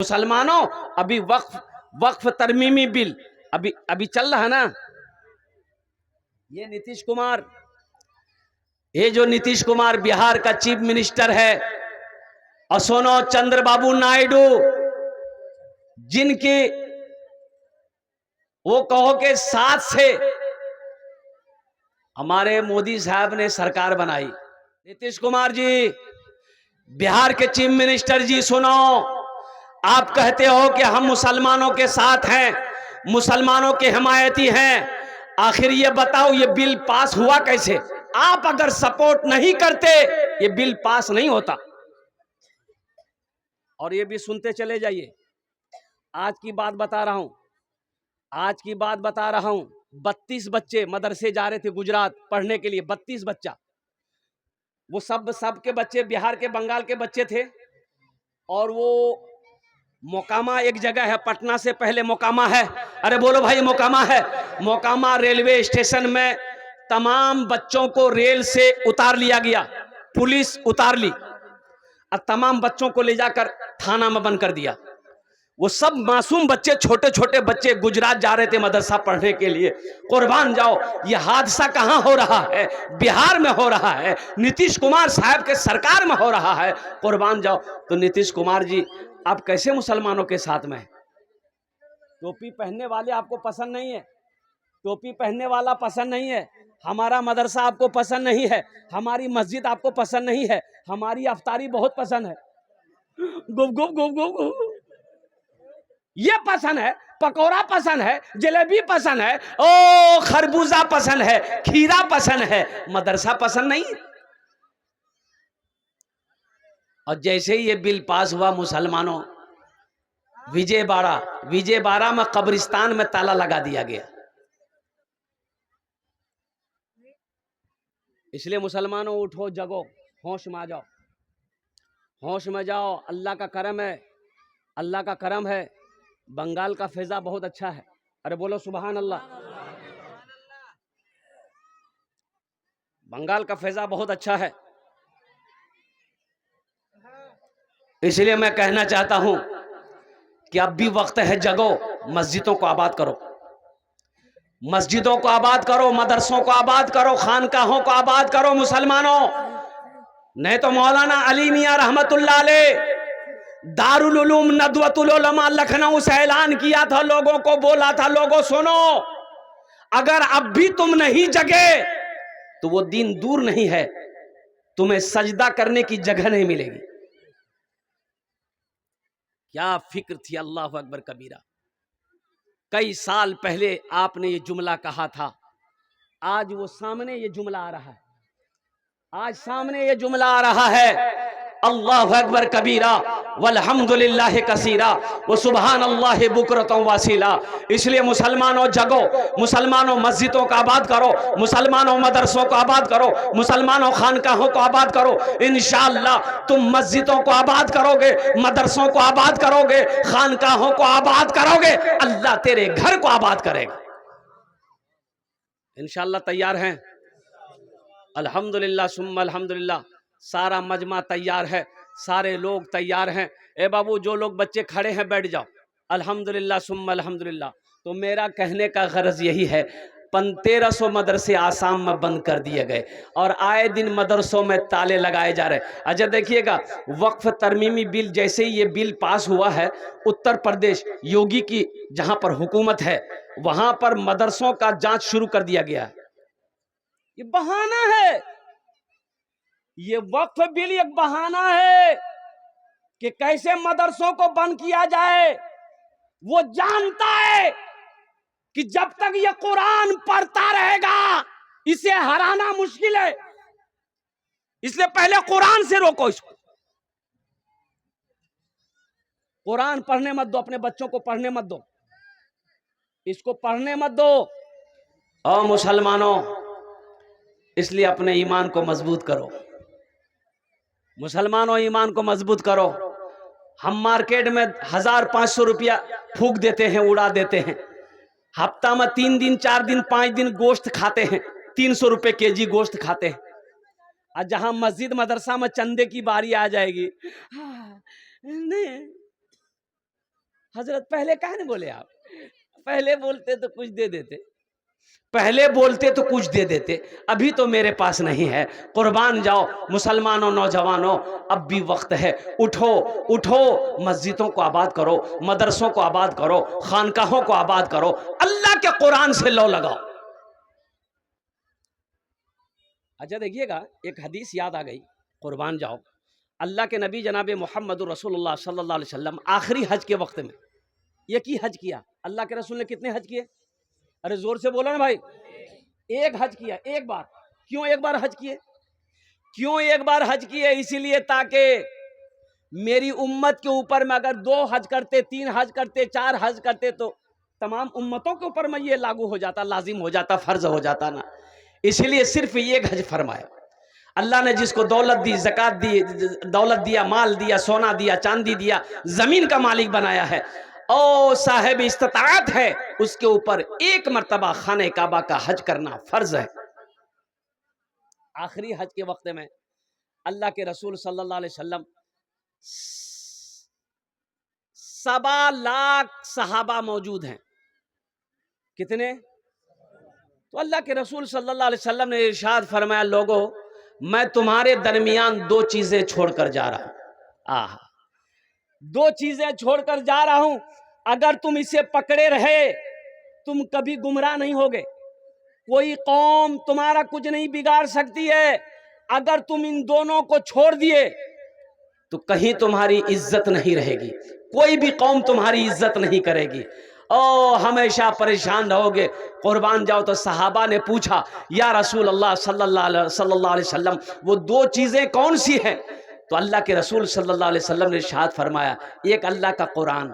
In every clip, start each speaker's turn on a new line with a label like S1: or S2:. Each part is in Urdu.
S1: مسلمانوں ابھی وقف ترمیمی بل ابھی چل رہا نا. یہ نتیش کمار، یہ جو نتیش کمار بہار کا چیف منسٹر ہے، اور سنو چندر بابو نائیڈو، جن کی وہ کہو کہ ساتھ سے ہمارے مودی صاحب نے سرکار بنائی. نتیش کمار جی، بہار کے چیف منسٹر جی، سنو، آپ کہتے ہو کہ ہم مسلمانوں کے ساتھ ہیں، مسلمانوں کے حمایتی ہیں. آخر یہ بتاؤ یہ بل پاس ہوا کیسے؟ آپ اگر سپورٹ نہیں کرتے یہ بل پاس نہیں ہوتا. اور یہ بھی سنتے چلے جائیے. آج کی بات بتا رہا ہوں، آج کی بات بتا رہا ہوں. 32 بچے مدرسے جا رہے تھے گجرات پڑھنے کے لیے. 32 بچہ، وہ سب کے بچے بہار کے بنگال کے بچے تھے. اور وہ موکاما ایک جگہ ہے، پٹنہ سے پہلے موکاما ہے. ارے بولو بھائی، موکاما ہے. موکاما ریلوے اسٹیشن میں تمام بچوں کو ریل سے اتار لیا گیا، پولیس اتار لی اور تمام بچوں کو لے جا کر تھانہ میں بند کر دیا. وہ سب معصوم بچے، چھوٹے چھوٹے بچے گجرات جا رہے تھے مدرسہ پڑھنے کے لیے. قربان جاؤ، یہ حادثہ کہاں ہو رہا ہے؟ بہار میں ہو رہا ہے، نتیش کمار صاحب کے سرکار میں ہو رہا ہے. قربان جاؤ. تو نتیش کمار جی، آپ کیسے مسلمانوں کے ساتھ میں ہیں؟ ٹوپی پہننے والے آپ کو پسند نہیں ہے، ٹوپی پہننے والا پسند نہیں ہے، ہمارا مدرسہ آپ کو پسند نہیں ہے، ہماری مسجد آپ کو پسند نہیں ہے، ہماری افطاری بہت پسند ہے، گپ گپ گپ گپ گپ یہ پسند ہے، پکوڑا پسند ہے، جلیبی پسند ہے، او خربوزہ پسند ہے، کھیرا پسند ہے، مدرسہ پسند نہیں. اور جیسے ہی یہ بل پاس ہوا، مسلمانوں، وجے بارہ میں قبرستان میں تالا لگا دیا گیا. اس لیے مسلمانوں اٹھو، جگو، ہوش میں آ جاؤ، ہوش میں جاؤ. اللہ کا کرم ہے، اللہ کا کرم ہے. بنگال کا فضا بہت اچھا ہے. ارے بولو سبحان اللہ. بنگال کا فضا بہت اچھا ہے. اس لیے میں کہنا چاہتا ہوں کہ اب بھی وقت ہے، جگو، مسجدوں کو آباد کرو، مسجدوں کو آباد کرو، مدرسوں کو آباد کرو، خانقاہوں کو آباد کرو مسلمانوں. نہیں تو مولانا علی میاں رحمت اللہ علیہ دارالعلوم ندوۃ العلماء لکھنؤ سے اعلان کیا تھا، لوگوں کو بولا تھا، لوگوں سنو، اگر اب بھی تم نہیں جگے تو وہ دین دور نہیں ہے، تمہیں سجدہ کرنے کی جگہ نہیں ملے گی. کیا فکر تھی، اللہ اکبر کبیرہ. کئی سال پہلے آپ نے یہ جملہ کہا تھا، آج وہ سامنے یہ جملہ آ رہا ہے، آج سامنے یہ جملہ آ رہا ہے. اللہ اکبر کبیرہ والحمدللہ کثیرہ وسبحان اللہ بکرۃ واصیلا. اس لیے مسلمانوں جگو، مسلمانوں مسجدوں کو آباد کرو، مسلمانوں مدرسوں کو آباد کرو، مسلمانوں خانقاہوں کو آباد کرو. انشاءاللہ تم مسجدوں کو آباد کرو گے، مدرسوں کو آباد کرو گے، خانقاہوں کو آباد کرو گے، اللہ تیرے گھر کو آباد کرے گا. انشاءاللہ تیار ہیں؟ الحمدللہ ثم الحمدللہ. سارا مجمع تیار ہے، سارے لوگ تیار ہیں. اے بابو، جو لوگ بچے کھڑے ہیں بیٹھ جاؤ. الحمدللہ ثم الحمدللہ. تو میرا کہنے کا غرض یہی ہے، 1300 مدرسے آسام میں بند کر دیے گئے اور آئے دن مدرسوں میں تالے لگائے جا رہے. اچھا دیکھیے گا، وقف ترمیمی بل، جیسے ہی یہ بل پاس ہوا ہے، اتر پردیش یوگی کی جہاں پر حکومت ہے، وہاں پر مدرسوں کا جانچ شروع کر دیا گیا ہے. یہ بہانہ ہے، یہ وقف بل ایک بہانہ ہے کہ کیسے مدرسوں کو بند کیا جائے. وہ جانتا ہے کہ جب تک یہ قرآن پڑھتا رہے گا اسے ہرانا مشکل ہے، اس لیے پہلے قرآن سے روکو اس کو. قرآن پڑھنے مت دو، اپنے بچوں کو پڑھنے مت دو، اس کو پڑھنے مت دو. او مسلمانوں، اس لیے اپنے ایمان کو مضبوط کرو، مسلمانوں ایمان کو مضبوط کرو. ہم مارکیٹ میں 1500 روپیہ پھونک دیتے ہیں، اڑا دیتے ہیں. ہفتہ میں 3 دن 4 دن 5 دن گوشت کھاتے ہیں، 300 روپے کیجی گوشت کھاتے ہیں. اور جہاں مسجد مدرسہ میں چندے کی باری آ جائے گی، حضرت پہلے کہاں نہیں بولے آپ؟ پہلے بولتے تو کچھ دے دیتے، پہلے بولتے تو کچھ دے دیتے، ابھی تو میرے پاس نہیں ہے۔ قربان جاؤ مسلمانوں، نوجوانوں، اب بھی وقت ہے، اٹھو اٹھو، مسجدوں کو آباد کرو، مدرسوں کو آباد کرو، خانقاہوں کو آباد کرو، اللہ کے قرآن سے لو لگاؤ۔ اچھا دیکھیے گا، ایک حدیث یاد آ گئی، قربان جاؤ، اللہ کے نبی جناب محمد رسول اللہ صلی اللہ علیہ وسلم آخری حج کے وقت میں ایک ہی حج کیا۔ اللہ کے رسول نے کتنے حج کیے؟ ارے زور سے بولو نا بھائی، ایک حج کیا، ایک بار۔ کیوں ایک بار حج کیے؟ کیوں ایک بار حج کیے؟ اسی لیے تاکہ میری امت کے اوپر میں اگر 2 حج کرتے، 3 حج کرتے، 4 حج کرتے تو تمام امتوں کے اوپر میں یہ لاگو ہو جاتا، لازم ہو جاتا، فرض ہو جاتا نا۔ اسی لیے صرف ایک حج فرمایا۔ اللہ نے جس کو دولت دی، زکات دی، دولت دیا، مال دیا، سونا دیا، چاندی دیا، زمین کا مالک بنایا ہے او صاحب استطاعت ہے، اس کے اوپر ایک مرتبہ خانہ کعبہ کا حج کرنا فرض ہے۔ آخری حج کے وقت میں اللہ کے رسول صلی اللہ علیہ وسلم 7 لاکھ صحابہ موجود ہیں۔ کتنے؟ تو اللہ کے رسول صلی اللہ علیہ وسلم نے ارشاد فرمایا، لوگوں میں تمہارے درمیان 2 چیزیں چھوڑ کر جا رہا ہوں۔ 2 چیزیں چھوڑ کر جا رہا ہوں، اگر تم اسے پکڑے رہے تم کبھی گمراہ نہیں ہوگے، کوئی قوم تمہارا کچھ نہیں بگاڑ سکتی ہے۔ اگر تم ان دونوں کو چھوڑ دیے تو کہیں تمہاری عزت نہیں رہے گی، کوئی بھی قوم تمہاری عزت نہیں کرے گی، او ہمیشہ پریشان رہو گے۔ قربان جاؤ، تو صحابہ نے پوچھا یا رسول اللہ صلی اللہ علیہ وسلم وہ 2 چیزیں کون سی ہیں؟ تو اللہ کے رسول صلی اللہ علیہ وسلم نے ارشاد فرمایا، ایک اللہ کا قرآن،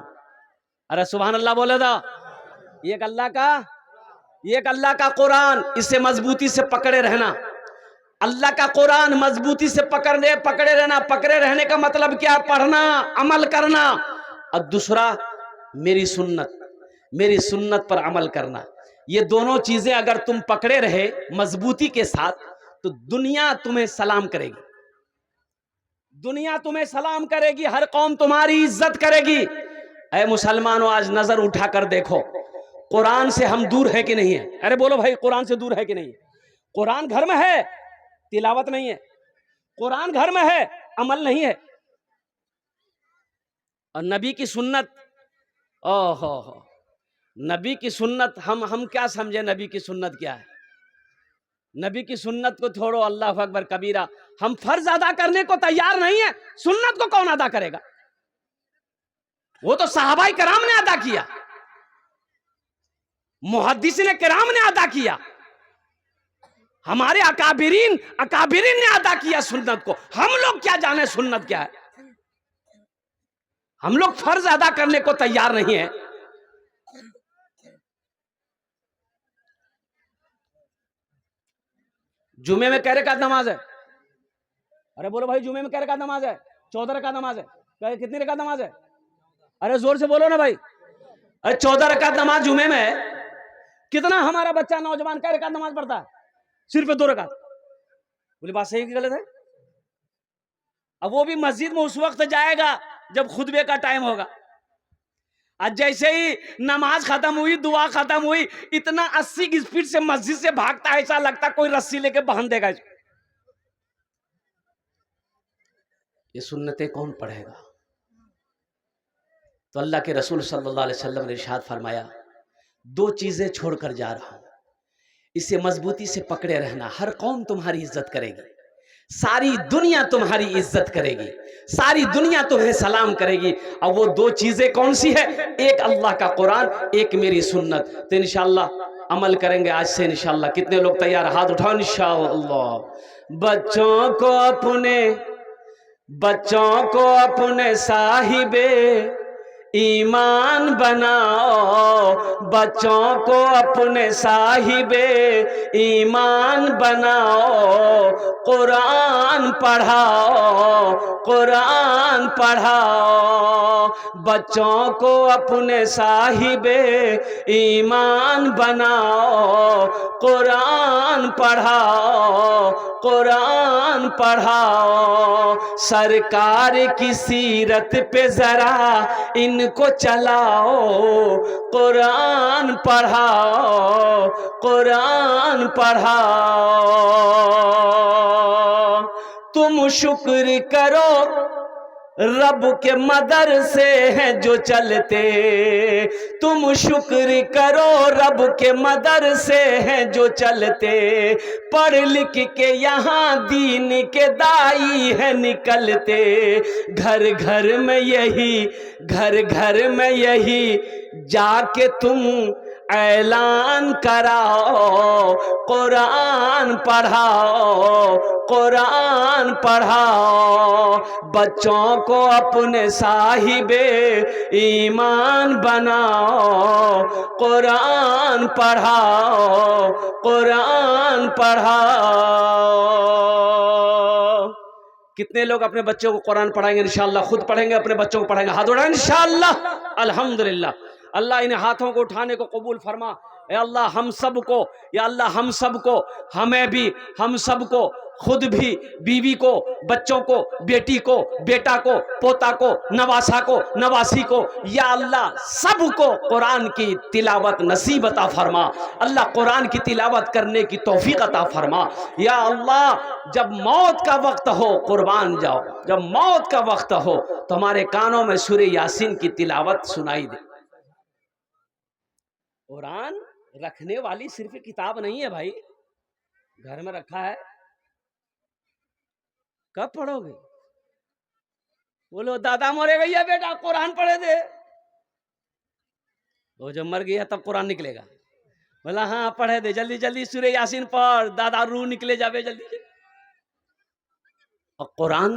S1: ارے سبحان اللہ بولے تھا، ایک اللہ کا قرآن، اسے مضبوطی سے پکڑے رہنا۔ اللہ کا قرآن مضبوطی سے پکڑے رہنا۔ پکڑے رہنے کا مطلب کیا؟ پڑھنا، عمل کرنا۔ اور دوسرا میری سنت پر عمل کرنا۔ یہ دونوں چیزیں اگر تم پکڑے رہے مضبوطی کے ساتھ تو دنیا تمہیں سلام کرے گی، دنیا تمہیں سلام کرے گی، ہر قوم تمہاری عزت کرے گی۔ اے مسلمانوں، آج نظر اٹھا کر دیکھو قرآن سے ہم دور ہے کہ نہیں ہے؟ ارے بولو بھائی، قرآن سے دور ہے کہ نہیں ہے؟ قرآن گھر میں ہے، تلاوت نہیں ہے، قرآن گھر میں ہے، عمل نہیں ہے۔ اور نبی کی سنت، نبی کی سنت، ہم کیا سمجھے نبی کی سنت کیا ہے؟ نبی کی سنت کو چھوڑو، اللہ اکبر کبیرہ، ہم فرض ادا کرنے کو تیار نہیں ہے، سنت کو کون ادا کرے گا؟ وہ تو صحابہ کرام نے ادا کیا، محدثین کرام نے ادا کیا، ہمارے اکابرین نے ادا کیا سنت کو۔ ہم لوگ کیا جانے سنت کیا ہے؟ ہم لوگ فرض ادا کرنے کو تیار نہیں ہیں۔ جمعے میں کہہ رکعت نماز ہے، ارے بولو بھائی، جمعے میں کہہ رکعت نماز ہے؟ 14 رکعت نماز ہے۔ کتنی رکعت نماز ہے؟ ارے زور سے بولو نا بھائی، ارے 14 رکعت نماز جمعے میں ہے۔ کتنا ہمارا بچہ نوجوان کہہ رکعت نماز پڑھتا ہے؟ صرف 2 رکعت۔ بولی بات صحیح کہ غلط ہے؟ اب وہ بھی مسجد میں اس وقت جائے گا جب خطبے کا ٹائم ہوگا، آج جیسے ہی نماز ختم ہوئی، دعا ختم ہوئی، اتنا 80 کی سپیڈ سے مسجد سے بھاگتا ہے، ایسا لگتا کوئی رسی لے کے باندھ دے گا اس کو۔ یہ سنتیں کون پڑھے گا؟ تو اللہ کے رسول صلی اللہ علیہ وسلم نے ارشاد فرمایا، 2 چیزیں چھوڑ کر جا رہا ہوں، اسے مضبوطی سے پکڑے رہنا، ہر قوم تمہاری عزت کرے گی، ساری دنیا تمہاری عزت کرے گی، ساری دنیا تمہیں سلام کرے گی۔ اور وہ 2 چیزیں کون سی ہے؟ ایک اللہ کا قرآن، ایک میری سنت۔ تو انشاءاللہ عمل کریں گے آج سے انشاءاللہ۔ کتنے لوگ تیار؟ ہاتھ اٹھاؤ انشاءاللہ۔ بچوں کو اپنے صاحب ایمان بناؤ، بچوں کو اپنے صاحب ایمان بناؤ، قرآن پڑھاؤ، قرآن پڑھاؤ، بچوں کو اپنے صاحب ایمان بناؤ، قرآن پڑھاؤ، قرآن پڑھاؤ، سرکار کی سیرت پہ ذرا ان کو چلاؤ، قرآن پڑھاؤ، قرآن پڑھاؤ۔ تم شکر کرو رب کے مدرسے ہیں جو چلتے، تم شکر کرو رب کے مدرسے ہیں جو چلتے، پڑھ لکھ کے یہاں دین کے دائی ہیں نکلتے، گھر گھر میں یہی، گھر گھر میں یہی جا کے تم اعلان کراؤ، قرآن پڑھاؤ، قرآن پڑھاؤ، بچوں کو اپنے صاحب ایمان بناؤ، قرآن پڑھاؤ، قرآن پڑھاؤ۔ کتنے لوگ اپنے بچوں کو قرآن پڑھائیں گے انشاءاللہ؟ خود پڑھیں گے، اپنے بچوں کو پڑھائیں گے؟ ہاتھ اٹھائیں انشاءاللہ۔ الحمدللہ۔ اللہ انہیں ہاتھوں کو اٹھانے کو قبول فرما۔ اے اللہ ہم سب کو، یا اللہ ہم سب کو، ہمیں بھی، ہم سب کو، خود بھی، بیوی کو، بچوں کو، بیٹی کو، بیٹا کو، پوتا کو، نواسا کو، نواسی کو، یا اللہ سب کو قرآن کی تلاوت نصیب عطا فرما۔ اللہ قرآن کی تلاوت کرنے کی توفیق عطا فرما۔ یا اللہ جب موت کا وقت ہو قربان جاؤ، جب موت کا وقت ہو تمہارے کانوں میں سورہ یاسین کی تلاوت سنائی دے۔ قرآن رکھنے والی صرف کتاب نہیں ہے بھائی، گھر میں رکھا ہے، کب پڑھو گے؟ بولو دادا مرے گیا بیٹا قرآن پڑھے دے، وہ جب مر گیا تب قرآن نکلے گا۔ بولا ہاں پڑھے دے، جلدی جلدی سورہ یاسین پڑھ، دادا روح نکلے جاوے جلدی جلدی۔ اور قرآن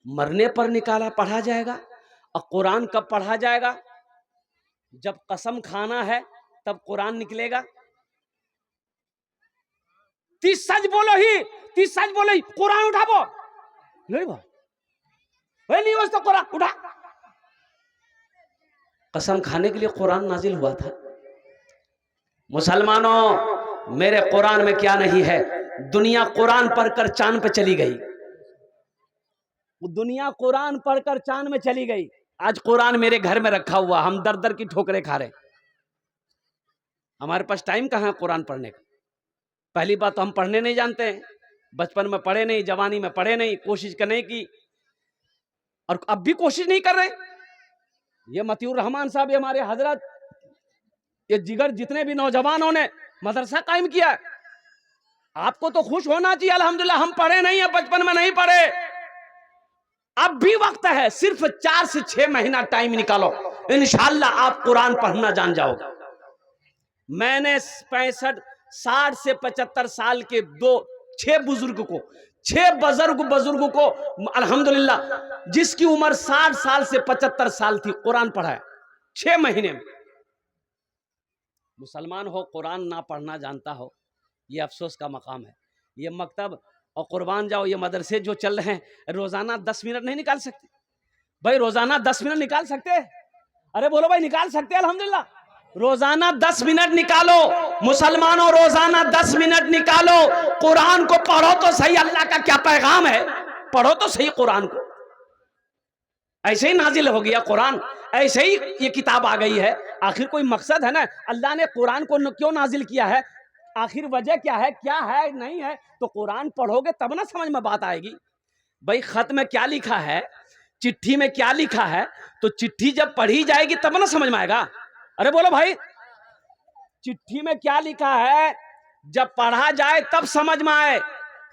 S1: مرنے پر نکالا پڑھا جائے گا۔ اور قرآن کب پڑھا جائے گا؟ جب قسم کھانا ہے تب قرآن نکلے گا۔ 30 سچ بولو ہی، 30 سچ بولو ہی، قرآن اٹھا بو نہیں بس تو قرآن اٹھا۔ قسم کھانے کے لیے قرآن نازل ہوا تھا۔ مسلمانوں میرے قرآن میں کیا نہیں ہے؟ دنیا قرآن پڑھ کر چاند پہ چلی گئی، دنیا قرآن پڑھ کر چاند میں چلی گئی۔ آج قرآن میرے گھر میں رکھا ہوا، ہم در در کی ٹھوکریں کھا رہے۔ ہمارے پاس ٹائم کہاں ہے قرآن پڑھنے کا؟ پہلی بات تو ہم پڑھنے نہیں جانتے ہیں، بچپن میں پڑھے نہیں، جوانی میں پڑھے نہیں، کوشش کرنے کی، اور اب بھی کوشش نہیں کر رہے۔ یہ مطیع الرحمان صاحب، یہ ہمارے حضرت، یہ جگر جتنے بھی نوجوانوں نے مدرسہ قائم کیا ہے، آپ کو تو خوش ہونا چاہیے الحمدللہ۔ ہم پڑھے نہیں ہیں، بچپن میں نہیں پڑھے، اب بھی وقت ہے، صرف 4 سے 6 مہینہ ٹائم نکالو، انشاءاللہ آپ قرآن پڑھنا جان جاؤ گے۔ میں نے 65 60 سے 75 سال کے 6 بزرگ کو الحمدللہ جس کی عمر 60 سال سے 75 سال تھی قرآن پڑھایا 6 مہینے میں۔ مسلمان ہو قرآن نہ پڑھنا جانتا ہو، یہ افسوس کا مقام ہے۔ یہ مکتب اور قربان جاؤ، یہ مدرسے جو چل رہے ہیں، روزانہ 10 منٹ نہیں نکال سکتے بھائی؟ روزانہ 10 منٹ نکال سکتے؟ ارے بولو بھائی نکال سکتے؟ الحمدللہ روزانہ 10 منٹ نکالو مسلمانوں، روزانہ 10 منٹ نکالو، قرآن کو پڑھو تو صحیح۔ اللہ کا کیا پیغام ہے، پڑھو تو صحیح قرآن کو۔ ایسے ہی نازل ہو گیا قرآن، ایسے ہی یہ کتاب آ گئی ہے، آخر کوئی مقصد ہے نا؟ اللہ نے قرآن کو کیوں نازل کیا ہے؟ آخر وجہ کیا ہے، کیا ہے نہیں ہے؟ تو قرآن پڑھو گے تب نہ سمجھ میں بات آئے گی بھائی۔ خط میں کیا لکھا ہے، چٹھی میں کیا لکھا ہے، تو چٹھی جب پڑھی جائے گی تب نہ سمجھ میں آئے گا۔ ارے بولو بھائی، چٹھی میں کیا لکھا ہے جب پڑھا جائے تب سمجھ میں آئے،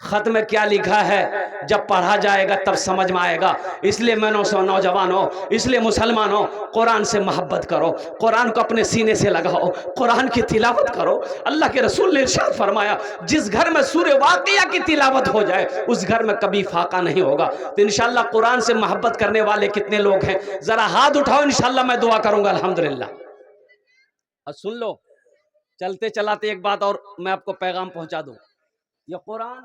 S1: خط میں کیا لکھا ہے جب پڑھا جائے گا تب سمجھ میں آئے گا۔ اس لیے میں نوجوانوں، اس لیے مسلمانوں، قرآن سے محبت کرو، قرآن کو اپنے سینے سے لگاؤ، قرآن کی تلاوت کرو۔ اللہ کے رسول نے ارشاد فرمایا جس گھر میں سورہ واقعہ کی تلاوت ہو جائے اس گھر میں کبھی فاقہ نہیں ہوگا۔ تو انشاءاللہ قرآن سے محبت کرنے والے کتنے لوگ ہیں؟ ذرا ہاتھ اٹھاؤ، انشاءاللہ میں دعا کروں گا الحمدللہ۔ اور سن لو، چلتے چلاتے ایک بات اور میں آپ کو پیغام پہنچا دوں، یہ قرآن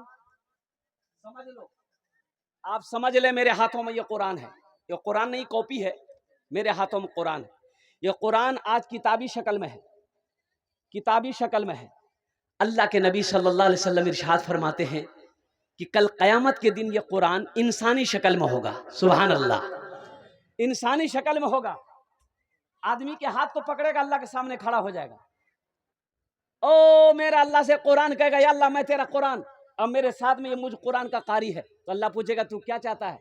S1: سمجھ لو، آپ سمجھ لیں میرے ہاتھوں میں یہ قرآن ہے، یہ قرآن نہیں کاپی ہے، میرے ہاتھوں میں قرآن ہے۔ یہ قرآن آج کتابی شکل میں ہے، کتابی شکل میں ہے، اللہ کے نبی صلی اللہ علیہ وسلم ارشاد فرماتے ہیں کہ کل قیامت کے دن یہ قرآن انسانی شکل میں ہوگا. سبحان اللہ. انسانی شکل میں ہوگا. آدمی کے ہاتھ کو پکڑے گا, اللہ کے سامنے کھڑا ہو جائے گا. او میرا اللہ سے قرآن کہے گا یا اللہ میں تیرا قرآن, اب میرے ساتھ میں یہ مجھ قرآن کا قاری ہے. تو اللہ پوچھے گا تو کیا چاہتا ہے,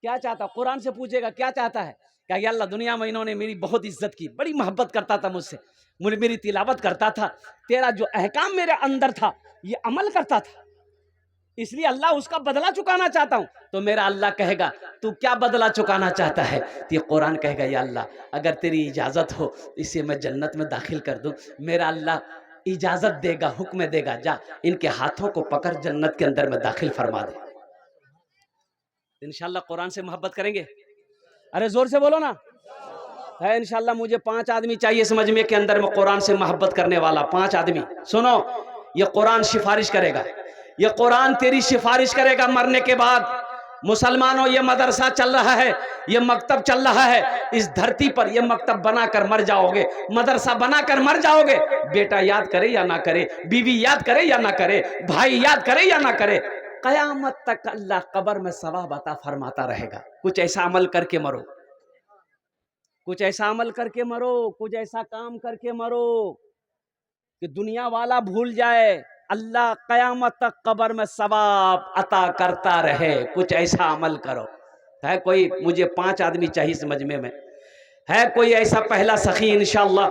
S1: کیا چاہتا. قرآن سے پوچھے گا کیا چاہتا ہے, کہ یا اللہ دنیا میں انہوں نے میری بہت عزت کی, بڑی محبت کرتا تھا مجھ سے, میری تلاوت کرتا تھا, تیرا جو احکام میرے اندر تھا یہ عمل کرتا تھا, اس لیے اللہ اس کا بدلہ چکانا چاہتا ہوں. تو میرا اللہ کہے گا تو کیا بدلہ چکانا چاہتا ہے. تو یہ قرآن کہے گا یا اللہ اگر تیری اجازت ہو اسے میں جنت میں داخل کر دوں. میرا اللہ اجازت دے گا, حکم دے گا, جا ان کے ہاتھوں کو پکڑ جنت کے اندر میں داخل فرما دے. انشاءاللہ قرآن سے محبت کریں گے. ارے زور سے بولو نا. ہے انشاءاللہ مجھے 5 آدمی چاہیے اس مجمع کے اندر میں قرآن سے محبت کرنے والا. 5 آدمی سنو, یہ قرآن سفارش کرے گا, یہ قرآن تیری سفارش کرے گا مرنے کے بعد. مسلمانوں یہ مدرسہ چل رہا ہے, یہ مکتب چل رہا ہے, اس دھرتی پر یہ مکتب بنا کر مر جاؤ گے, مدرسہ بنا کر مر جاؤ گے. بیٹا یاد کرے یا نہ کرے, بیوی یاد کرے یا نہ کرے, بھائی یاد کرے یا نہ کرے, قیامت تک اللہ قبر میں ثواب عطا فرماتا رہے گا. کچھ ایسا عمل کر کے مرو, کچھ ایسا عمل کر کے مرو, کچھ ایسا کام کر کے مرو کہ دنیا والا بھول جائے, اللہ قیامت تک قبر میں ثواب عطا کرتا رہے. کچھ ایسا عمل کرو. ہے کوئی, مجھے 5 آدمی چاہیے اس مجمع میں. ہے کوئی ایسا پہلا سخی انشاءاللہ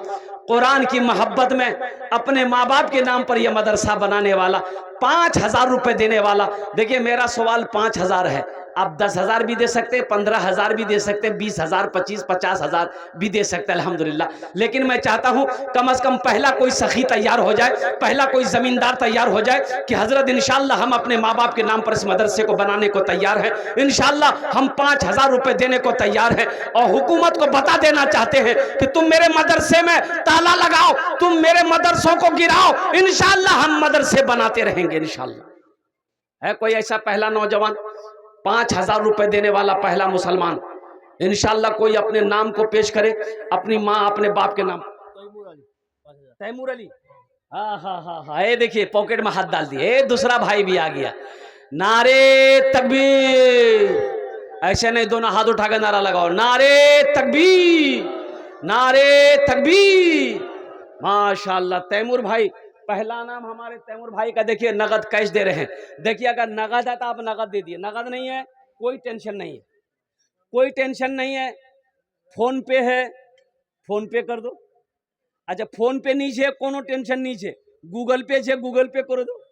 S1: قرآن کی محبت میں اپنے ماں باپ کے نام پر یہ مدرسہ بنانے والا, 5,000 روپے دینے والا. دیکھیے میرا سوال 5,000 ہے, آپ 10,000 بھی دے سکتے, 15,000 بھی دے سکتے, 20,000, 25,000, 50,000 بھی دے سکتے الحمدللہ. لیکن میں چاہتا ہوں کم از کم پہلا کوئی سخی تیار ہو جائے, پہلا کوئی زمیندار تیار ہو جائے کہ حضرت انشاءاللہ ہم اپنے ماں باپ کے نام پر اس مدرسے کو بنانے کو تیار ہیں, انشاءاللہ ہم 5,000 روپے دینے کو تیار ہیں. اور حکومت کو بتا دینا چاہتے ہیں کہ تم میرے مدرسے میں تالا لگاؤ, تم میرے مدرسوں کو گراؤ, انشاءاللہ ہم مدرسے بناتے رہیں گے انشاءاللہ. ہے کوئی ایسا پہلا نوجوان 5,000 روپے دینے والا پہلا مسلمان انشاءاللہ کوئی اپنے نام کو پیش کرے, اپنی ماں اپنے باپ کے نام. تیمور علی, ہاں ہاں ہاں ہاں, اے دیکھیے پاکٹ میں ہاتھ ڈال دیے. دوسرا بھائی بھی آ گیا. نعرے تکبیر, ایسے نہیں دونوں ہاتھ اٹھا کے نعرہ لگاؤ, نعرے تکبیر, نعرے تکبیر. ماشاءاللہ تیمور بھائی, پہلا نام ہمارے تیمور بھائی کا. دیکھیے نقد کیش دے رہے ہیں. دیکھیے اگر نقد ہے تو آپ نقد دے دیے, نقد نہیں ہے کوئی ٹینشن نہیں ہے, کوئی ٹینشن نہیں ہے. فون پے ہے, فون پے کر دو. اچھا فون پے نیچے کونو ٹینشن نیچے, گوگل پے سے گوگل پے کر دو.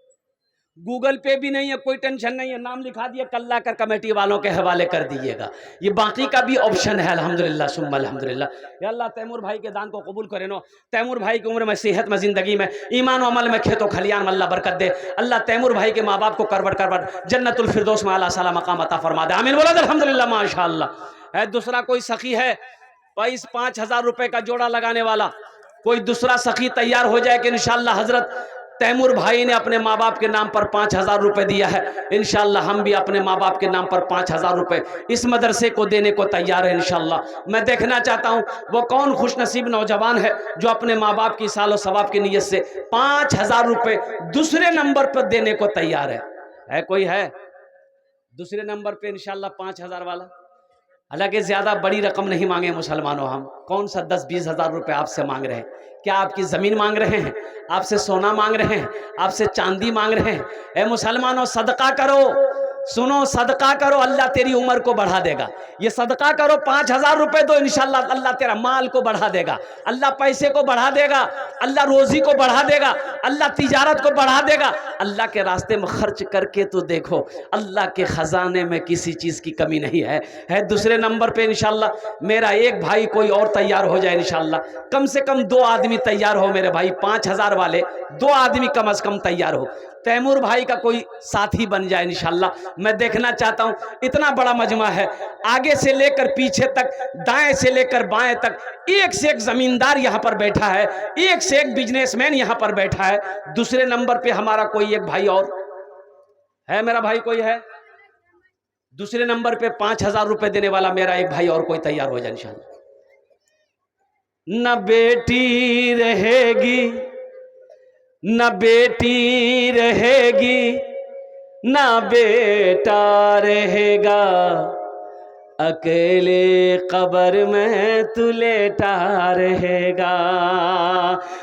S1: گوگل پے بھی نہیں ہے, کوئی ٹینشن نہیں ہے, نام لکھا دیے, کل لا کر کمیٹی والوں کے حوالے کر دیجیے گا. یہ باقی کا بھی آپشن ہے الحمدللہ ثم الحمدللہ. یا اللہ تیمور بھائی کے دان کو قبول کرے نو. تیمور بھائی کی عمر میں, صحت میں, زندگی میں, ایمان و عمل میں, کھیت و کھلیان میں اللہ برکت دے. اللہ تیمور بھائی کے ماں باپ کو کروٹ کروٹ جنت الفردوس میں اعلیٰ سلام مقام عطا فرما دے. آمین بولو الحمدللہ ماشاءاللہ. ہے دوسرا کوئی سخی ہے 5,000 روپے کا جوڑا لگانے والا, کوئی دوسرا سخی تیار ہو جائے کہ انشاءاللہ حضرت تیمور بھائی نے اپنے ماں باپ کے نام پر 5,000 روپے دیا ہے, انشاءاللہ ہم بھی اپنے ماں باپ کے نام پر 5,000 روپے اس مدرسے کو دینے کو تیار ہے انشاءاللہ. میں دیکھنا چاہتا ہوں وہ کون خوش نصیب نوجوان ہے جو اپنے ماں باپ کی سال و ثواب کی نیت سے 5,000 روپے دوسرے نمبر پر دینے کو تیار ہے. ہے کوئی ہے دوسرے نمبر پہ انشاءاللہ 5,000 والا؟ حالانکہ زیادہ بڑی رقم نہیں مانگے مسلمانوں, ہم کون سا 10-20 ہزار روپے آپ سے مانگ رہے ہیں. کیا آپ کی زمین مانگ رہے ہیں, آپ سے سونا مانگ رہے ہیں, آپ سے چاندی مانگ رہے ہیں؟ اے مسلمانوں صدقہ کرو, سنو صدقہ کرو, اللہ تیری عمر کو بڑھا دے گا. یہ صدقہ کرو, 5,000 روپے دو, انشاءاللہ اللہ تیرا مال کو بڑھا دے گا, اللہ پیسے کو بڑھا دے گا, اللہ روزی کو بڑھا دے گا, اللہ تجارت کو بڑھا دے گا. اللہ کے راستے میں خرچ کر کے تو دیکھو, اللہ کے خزانے میں کسی چیز کی کمی نہیں ہے. دوسرے نمبر پہ انشاءاللہ میرا ایک بھائی کوئی اور تیار ہو جائے انشاءاللہ, کم سے کم 2 آدمی تیار ہو میرے بھائی, 5,000 والے 2 آدمی کم از کم تیار ہو. تیمور بھائی کا کوئی ساتھی بن جائے انشاءاللہ. میں دیکھنا چاہتا ہوں, اتنا بڑا مجمع ہے, آگے سے لے کر پیچھے تک, دائیں سے لے کر بائیں تک, ایک سے ایک زمیندار یہاں پر بیٹھا ہے, ایک سے ایک بزنس مین یہاں پر بیٹھا ہے. دوسرے نمبر پہ ہمارا کوئی ایک بھائی اور ہے, میرا بھائی کوئی ہے دوسرے نمبر پہ 5,000 روپے دینے والا, میرا ایک بھائی اور کوئی تیار ہو جائے انشاءاللہ. نہ بیٹی رہے گی نہ بیٹی رہے گی نہ بیٹا رہے گا، اکیلے قبر میں تو لیٹا رہے گا،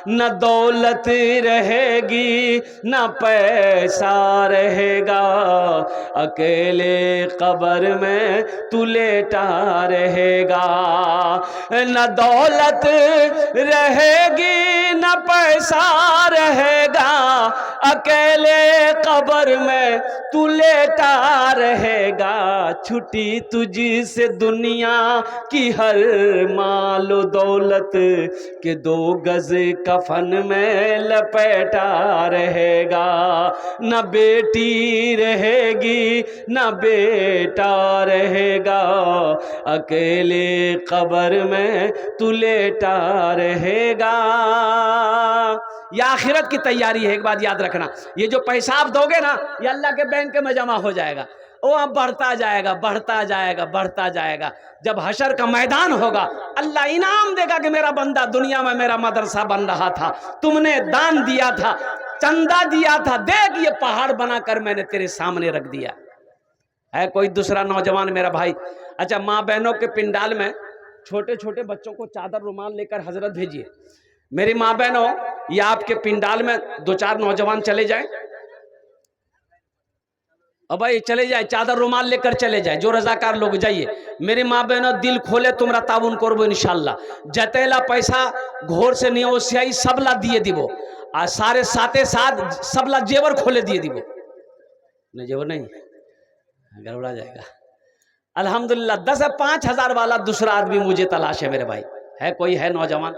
S1: نہ دولت رہے گی نہ پیسہ رہے گا، اکیلے قبر میں تو لیٹا رہے گا، نہ دولت رہے گی نہ پیسہ رہے گا، اکیلے قبر میں تو لیٹا رہے گا، چھٹی تجھ سے دنیا کی ہر مال و دولت کہ 2 گز کفن میں لپیٹا رہے گا، نہ بیٹی رہے گی نہ بیٹا رہے گا، اکیلے قبر میں تو لیٹا رہے گا۔ یہ آخرت کی تیاری ہے، ایک بات یاد رکھنا، یہ جو پیسہ آپ دو گے نا یہ اللہ کے بینک میں جمع ہو جائے گا، وہ اب بڑھتا جائے گا بڑھتا جائے گا بڑھتا جائے گا، جب حشر کا میدان ہوگا اللہ انعام دے گا کہ میرا بندہ دنیا میں میرا مدرسہ بن رہا تھا، تم نے دان دیا تھا، چندہ دیا تھا، دیکھ یہ پہاڑ بنا کر میں نے تیرے سامنے رکھ دیا ہے۔ کوئی دوسرا نوجوان میرا بھائی، اچھا ماں بہنوں کے پنڈال میں چھوٹے چھوٹے بچوں کو چادر رومال لے کر حضرت بھیجیے۔ میری ماں بہنوں، یہ آپ کے پنڈال میں 2-4 نوجوان چلے جائیں، اب بھائی چلے جائے، چادر رومال لے کر چلے جائے، جو رضاکار لوگ جائیے۔ میری ماں بہنوں دل کھولے تمرا تعاون کربو انشاءاللہ، جتیلا پیسہ گھور سے نہیں ہو سیائی سبلا دیے دیبو، اور سارے ساتھے ساتھ سبلا جیور کھولے دیے دیبو، نہیں جیور نہیں گڑبڑا جائے گا۔ الحمدللہ 10-5 ہزار والا دوسرا آدمی مجھے تلاش ہے میرے بھائی، ہے کوئی ہے نوجوان؟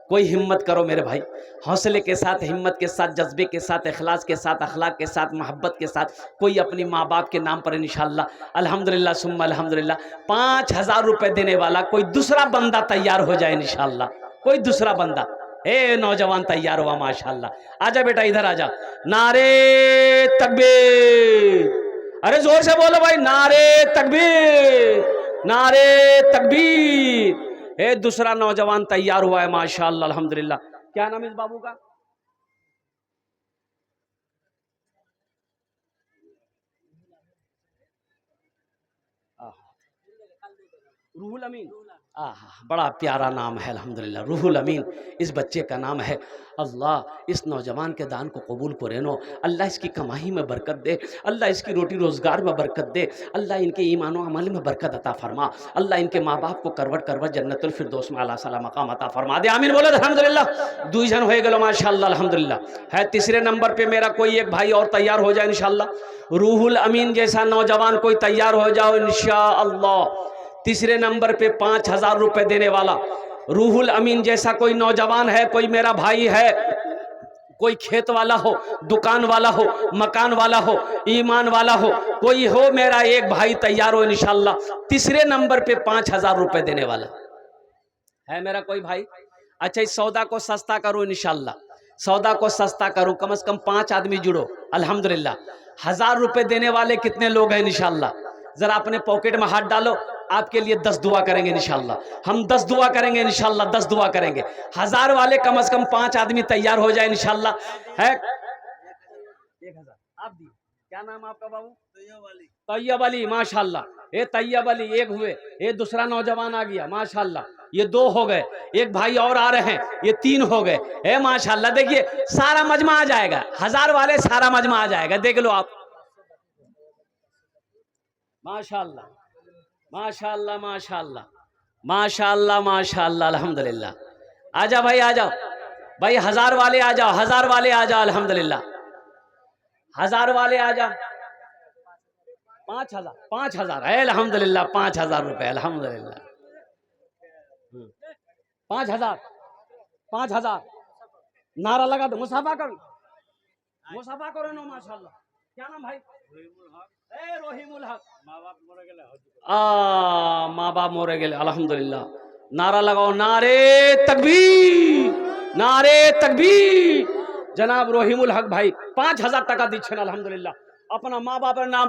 S1: کوئی ہمت کرو میرے بھائی، حوصلے کے ساتھ، ہمت کے ساتھ، جذبے کے ساتھ، اخلاص کے ساتھ، اخلاق کے ساتھ، محبت کے ساتھ، کوئی اپنی ماں باپ کے نام پر انشاءاللہ الحمدللہ ثم الحمدللہ 5,000 روپے دینے والا کوئی دوسرا بندہ تیار ہو جائے انشاءاللہ، کوئی دوسرا بندہ۔ اے نوجوان تیار ہوا ماشاءاللہ، آجا بیٹا ادھر آجا، نعرے تکبیر، ارے زور سے بولو بھائی، نعرے تکبیر، نعرے تکبیر۔ اے دوسرا نوجوان تیار ہوا ہے ماشاءاللہ الحمدللہ، کیا نام ہے اس بابو کا؟ روح الامین، بڑا پیارا نام ہے الحمدللہ، روح الامین اس بچے کا نام ہے۔ اللہ اس نوجوان کے دان کو قبول کرے نو، اللہ اس کی کمائی میں برکت دے، اللہ اس کی روٹی روزگار میں برکت دے، اللہ ان کے ایمان و عمل میں برکت عطا فرما، اللہ ان کے ماں باپ کو کروٹ کروٹ جنت الفردوس میں اعلیٰ صلاح مقام عطا فرما دے، آمین بولے الحمدللہ۔ 2 جن ہوئے گلو ماشاءاللہ الحمدللہ، ہے تیسرے نمبر پہ میرا کوئی ایک بھائی اور تیار ہو جائے انشاءاللہ، روح الامین جیسا نوجوان کوئی تیار ہو جاؤ انشاءاللہ۔ تیسرے نمبر پہ 5,000 روپے دینے والا روح الامین جیسا کوئی نوجوان ہے، کوئی میرا بھائی ہے، کوئی کھیت والا ہو، دکان والا ہو، مکان والا ہو، ایمان والا ہو، کوئی ہو میرا ایک بھائی تیار ہو انشاءاللہ، تیسرے نمبر پہ 5,000 روپے دینے والا ہے میرا کوئی بھائی۔ اچھا اس سودا کو سستا کرو انشاءاللہ، سودا کو سستا کرو، کم از کم 5 آدمی جڑو الحمدللہ۔ 1,000 روپے دینے والے کتنے لوگ ہیں انشاءاللہ؟ ذرا اپنے پاکٹ میں ہاتھ ڈالو، آپ کے لیے 10 دعا کریں گے انشاءاللہ، ہم 10 دعا کریں گے انشاءاللہ، 10 دعا کریں گے۔ 1,000 والے کم از کم 5 آدمی تیار ہو جائے انشاءاللہ۔ ہے 1,000 آپ دی، کیا نام آپ کا بابو؟ طیب علی، ماشاءاللہ، اے طیب علی ایک ہوئے، اے دوسرا نوجوان آ گیا ماشاءاللہ، یہ 2 ہو گئے، ایک بھائی اور آ رہے ہیں، یہ 3 ہو گئے، اے ماشاءاللہ۔ دیکھیے سارا مجمع آ جائے گا، 1,000 والے سارا مجمع آ جائے گا، دیکھ لو آپ ماشاءاللہ ماشاءاللہ ماشاءاللہ ماشاءاللہ ماشاءاللہ الحمدللہ۔ آجا بھائی آجاؤ بھائی، 1,000 والے آ جاؤ، 1,000 والے آ جاؤ الحمدللہ، 1,000 والے آ جاؤ۔ 5,000 ہے الحمدللہ، 5,000 روپے الحمدللہ، 5,000 نعرہ لگا دو، مصافہ کرو نو ماشاءاللہ۔ کیا نام بھائی؟ اے رحیم الحق، ماں باپ مورے گلے الحمدللہ، نعرہ لگاؤ، نعرے تکبیر، نعرے تکبیر۔ جناب رحیم الحق بھائی 5,000 ٹکا دیچھن الحمدللہ، اپنا ماں باپ نام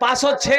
S1: 506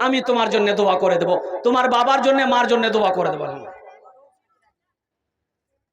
S1: আমি তোমার জন্য দোয়া করে দেব, তোমার বাবার জন্য, মার জন্য দোয়া করে দেব।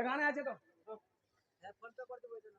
S1: এখানে আছে তো ফোন পে করতে বলতে না,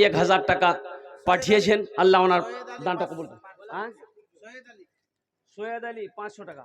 S1: 1000 টাকা পাঠিয়েছেন, আল্লাহ ওনার দানটা কবুল করুন। হ্যাঁ সৈয়দ আলী 500 টাকা,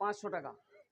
S1: 500 টাকা,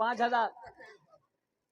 S1: 5000।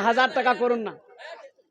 S1: 1000 টাকা করুন না,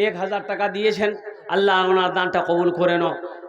S1: 1000 টাকা দিয়েছেন, আল্লাহ ওনার দানটা কবুল করে নো।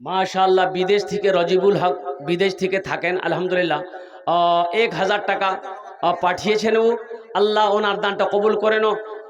S1: মাশাআল্লাহ বিদেশ থেকে রজিবুল হক বিদেশ থেকে থাকেন আলহামদুলিল্লাহ 1000 টাকা পাঠিয়েছেন। ও আল্লাহ ওনার দানটা কবুল করেন,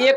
S1: 1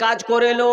S1: কাজ করে লো,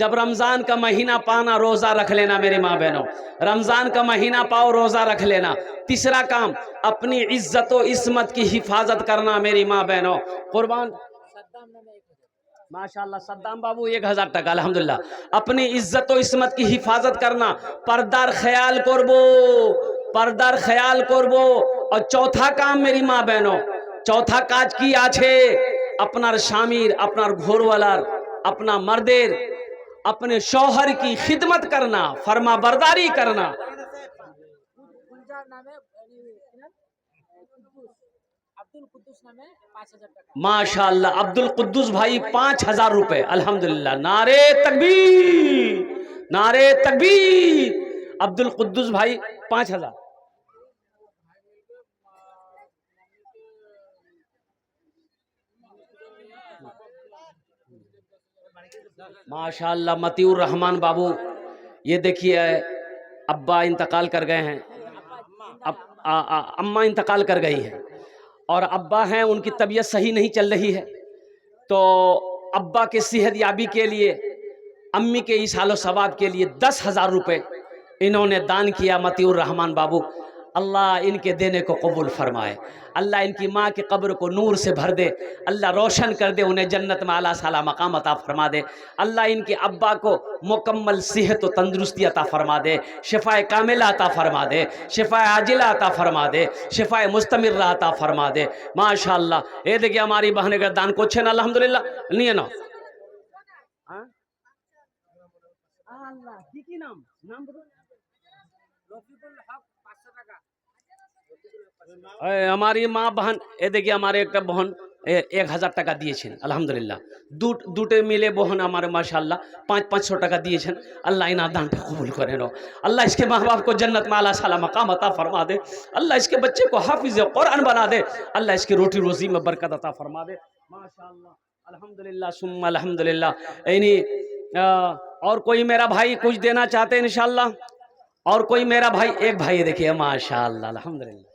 S1: جب رمضان کا مہینہ پانا روزہ رکھ لینا میری ماں بہنوں، رمضان کا مہینہ پاؤ روزہ رکھ لینا۔ تیسرا کام اپنی عزت و عصمت کی حفاظت کرنا میری ماں بہنوں۔ قربان ماشاءاللہ صدام بابو 1000 ٹکا الحمدللہ۔ اپنی عزت و عصمت کی حفاظت کرنا، پردار خیال کربو، پردار خیال کربو۔ اور چوتھا کام میری ماں بہنوں، چوتھا کاج کی آچھے اپنار شامیر، اپنار گھور والار، اپنا مردیر، اپنے شوہر کی خدمت کرنا، فرما برداری کرنا۔ ماشاءاللہ عبد القدس بھائی 5000 روپے الحمدللہ۔ نعرے تکبیر، نعرے تکبیر۔ عبد القدس بھائی 5000۔ ماشاءاللہ مطیع الرحمان بابو، یہ دیکھیے ابا انتقال کر گئے ہیں، اماں انتقال کر گئی ہے، اور ابا ہیں ان کی طبیعت صحیح نہیں چل رہی ہے، تو ابا کے صحت یابی کے لیے، امی کے ایصال و ثواب کے لیے 10,000 روپے انہوں نے دان کیا مطیع الرحمان بابو۔ اللہ ان کے دینے کو قبول فرمائے، اللہ ان کی ماں کی قبر کو نور سے بھر دے، اللہ روشن کر دے، انہیں جنت میں اعلیٰ سالا مقام عطا فرما دے، اللہ ان کے ابا کو مکمل صحت و تندرستی عطا فرما دے، شفاء کاملہ عطا فرما دے، شفاء عاجلہ عطا فرما دے، شفاء مستمرہ عطا فرما دے۔ ماشاءاللہ یہ دیکھیں ہماری بہنیں کا دان کچھ ہے نا الحمدللہ، نہیں ہے نا؟ اللہ کی نام ہماری ماں بہن اے دیکھیے ہمارے ایک بہن 1000 ٹکا دیے چھن الحمدللہ۔ دوٹے ملے بہن ہمارے ماشاءاللہ 500 ٹکا دیے چھن۔ اللہ انہاں دان پہ قبول کرے نو، اللہ اس کے ماں باپ کو جنت میں اعلیٰ سالا مقام عطا فرما دے، اللہ اس کے بچے کو حافظ قرآن بنا دے، اللہ اس کی روٹی روزی میں برکت عطا فرما دے۔ ماشاءاللہ الحمدللہ ثم الحمدللہ۔ اور کوئی میرا بھائی کچھ دینا چاہتے ہیں انشاءاللہ؟ اور کوئی میرا بھائی؟ ایک بھائی دیکھیے ماشاءاللہ الحمدللہ۔